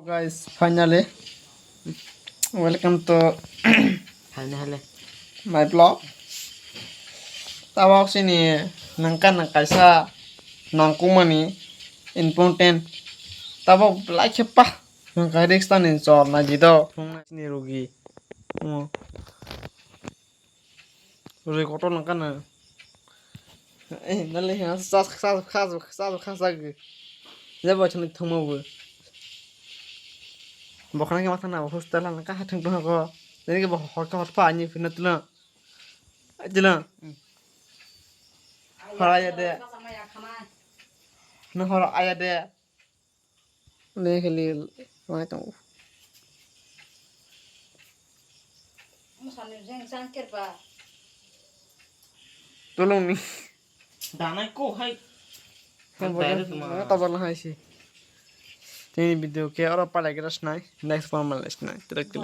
Guys, finally, welcome to Hal-hal my blog. Tawag sini nangkan kaisa nangkumani important. Tawag like pa nangka rekstan insol na jido sini rugi. Rugi kotor nangkan na. Nalih sas ag. Jabo chani thumabu. Bokana ke matana hostel nangka hatung tuh ko. Jadi ke hot pa ani finatuna. Ajila. Haraya de. Nah hora ayah deh. Nih kali macam. Tolong nih. Danai ko hai. Kan boleh. Mana tahu lah sih. Ini video kayak orang pada kira senai. Next formal senai. Tidak.